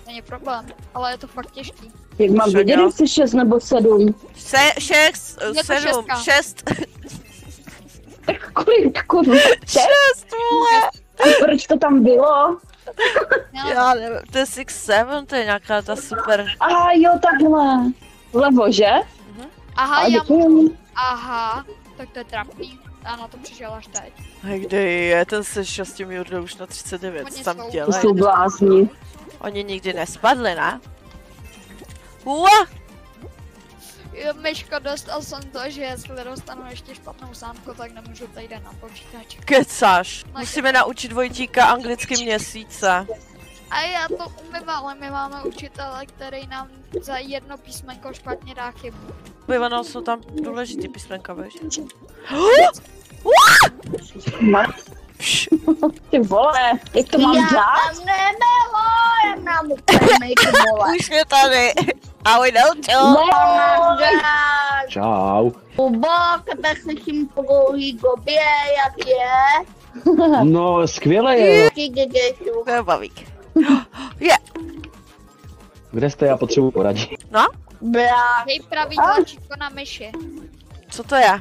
Není problém, ale je to fakt těžký. Jak mám vědět, jestli 6 nebo 7? 6, 7, 6. Tak kolik, kurva? 6, vole! A proč to tam bylo? Já nevím, to je 6-7, to je nějaká ta super. Aha, jo, takhle. Vlevo, že? Aha, já mám... Aha, tak to je trapný. A na to přišel až teď. Hej, kde je ten se 6 Jurdou už na 39, Hodně tam jsou. dělají. To jsou blázni. Oni nikdy nespadli, ne? Ua! Myško, dostal jsem to, že jestli dostanu ještě špatnou sámku, tak nemůžu tady jít na počítač. Kecáš, musíme naučit Vojtíka anglicky měsíce. A já to umím, ale my máme učitele, který nám za jedno písmenko špatně dá chybu. Ono jsou tam důležitý písmenka, víš? Ty vole, jak to mám dělat? Já tam nebylo, já mám úplně vole. Už je tady. Ahoj, Nelčo. Čau. Bubok, tak slyším po dlouhý době, jak je. No, skvěle je. To je bavík. Je. Kde jste, já potřebuji poradit. No? Brá. Dej pravý tlačítko na myši. Co to je?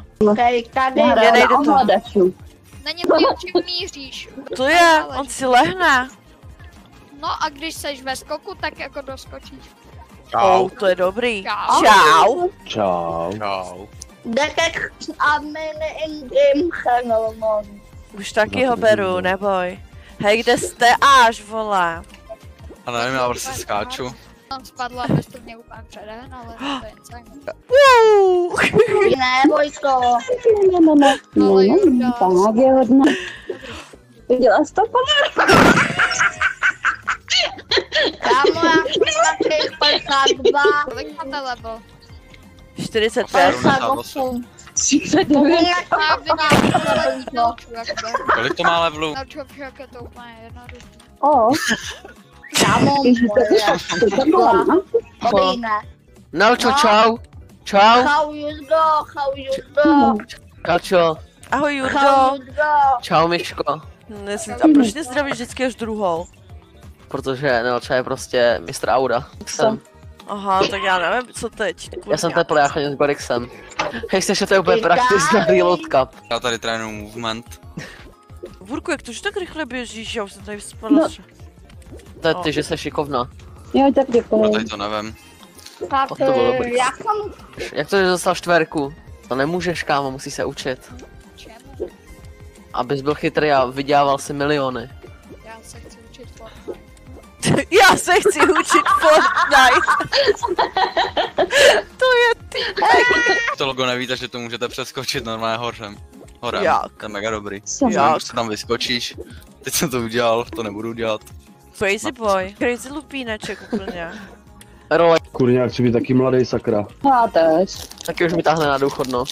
Tady. Mně nejde to. Není to, čím míříš. To je, on si lehne. No a když seš ve skoku, tak jako doskočíš. Čau. To je dobrý. Čau. Čau. Čau. Čau. Dekek admin in-game channel, no. Už taky ho beru, neboj. Hej, kde jste až, vole? A nevím, já prostě skáču. Tam spadla, abys to mě úplně předehen, ale to je jen Ne, Vojsko. Ale Jurda. Tak je hodně. Viděla jsi to, pane? Kámo, já jsem taky 52. Kolik máte level? 45. 58. 39. Já vidím, že nauču, jakoby. Kolik to má levelu? Nauču, jak je to úplně jednoduché. O, Kámo, to bylo, no? dobrý ne. Nelčo, čau. Čau. Chau Jurdo. Kalčo. Ahoj, Jurdo. Chau Jurdo. Čau, Myško. A proč nezdravíš vždycky až druhou? Protože Nelča je prostě mistr Aura. Jsem. Aha, tak já nevím, co teď. Já jsem teplý, já chodím s Gorixem. Hej, že to je úplně prakticky na Reload Cup. Já tady trénuju movement. Vurku, jak to, že tak rychle běžíš, já už jsem tady spadla. No. To je ty, že jsi šikovná. Jo, tak Já děkuji. tady to nevím. Tak To bylo dobrý. já jsem... Jak to, že dostal 4? To nemůžeš, kámo, musí se učit. Čemu? Abys byl chytrý a vydělával si miliony. Já se chci učit Fortnite. Já se chci učit Fortnite. To je ty. To logo nevíte, že to můžete přeskočit normálně horem. Horem. Jak? To je mega dobrý. Jak? Když se tam vyskočíš. Teď jsem to udělal, to nebudu dělat. Crazy boy. Crazy lupíneček úplně. Role, Kurňák, chci být taky mladý, sakra. Já tež. taky už mi táhne na důchodno.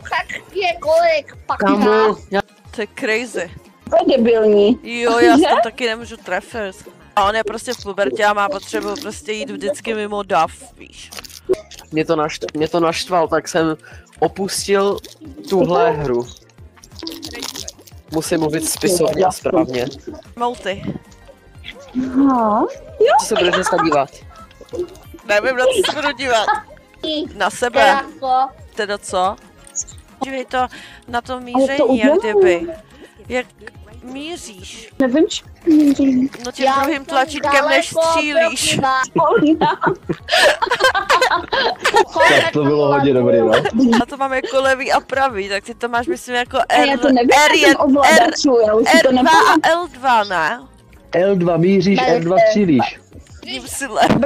Tak je kolik, pak Kámo, já... To je crazy. To je debilní. Jo, já se tam taky nemůžu trefit. A on je prostě v pubertě a má potřebu prostě jít vždycky mimo dav, víš. Mě to naštval, tak jsem opustil tuhle hru. Musím mluvit spisovně a správně. Multi. Aha. Co se budeš dneska dívat? Nevím, na co se budu dívat. Na sebe. Teda co? Dívej to na to míření, jak kdyby. Jak míříš? Nevím, či mířím. No tím druhým tlačítkem než střílíš. Tak to bylo hodně dobrý, no. A to mám jako levý a pravý, tak ty to máš myslím jako A já to nevím, R1, ovladačů, já už si to R2 nepamatuju. a L2, ne? L2 míříš, R2 střílíš. Tím si levý.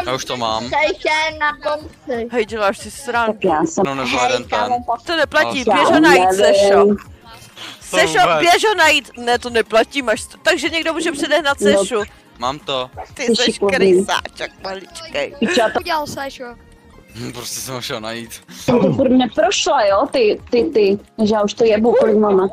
Já už to mám. Sejte na konci. Hej, děláš si srandu. Tak já jsem... No nezvládem ten. To neplatí, Já běž ho najít, Sešo. nevím. Sešo, běž ho najít. Ne, to neplatí, máš to. Takže někdo může předehnat Sešu. Mám to. Ty Jsi seš šikovný. krysáček maličkej. Udělal Sešo. Prostě jsem ho šel najít. Jsem to furt neprošla, jo, ty. Takže já už to jebu, kolik máme.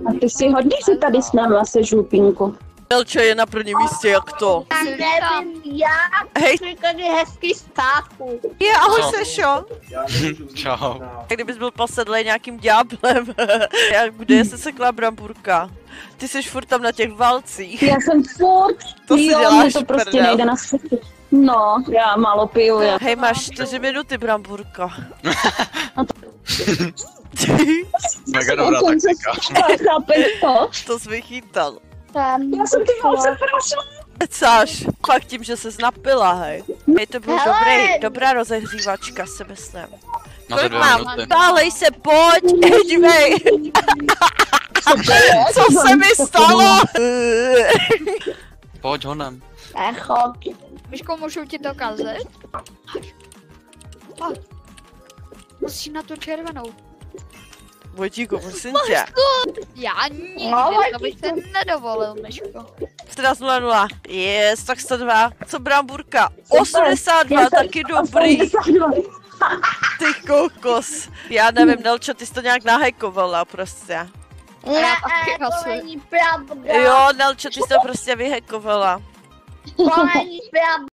A ty si hodně si tady s náma se žlupínku. Nelča je na prvním místě, jak to? Já nevím, jak. Hej. Jsi tady hezký stáku. Je, ahoj Co? Sešo. Čau. Kdybys byl posedlej nějakým ďáblem, jak kde je se sekla bramburka? Ty jsi furt tam na těch valcích. Já jsem furt, To si jo, děláš mě to prostě prdel. nejde na světě. No, já málo piju, já. Hej, máš 4 minuty, bramburka. Mega dobrá taktika. Chápeš to? To jsi vychytal. Já jsem ty valce prošla. Cáš, fakt tím, že ses napila, hej. Hej, to byl Hele. dobrá rozehřívačka, si myslím. Máte Kolik 2 mám? minuty. Tálej se, pojď, dívej. Co se mi stalo? Pojď honem. Echo. Myško, můžu ti to kazet? Pojď. Musíš na tu červenou. Vojtíku, prosím tě. Já nikdy, No, to bych se nedovolil, Myško. 14:00. Yes, tak 102. Co bramburka? 82, taky dobrý. Ty kokos. Já nevím, Nelčo, ty jsi to nějak nahajkovala prostě. Ne, taky to hlasuji. není pravda. Jo, Nelčo, ty jsi to prostě vyhajkovala. To není pravda.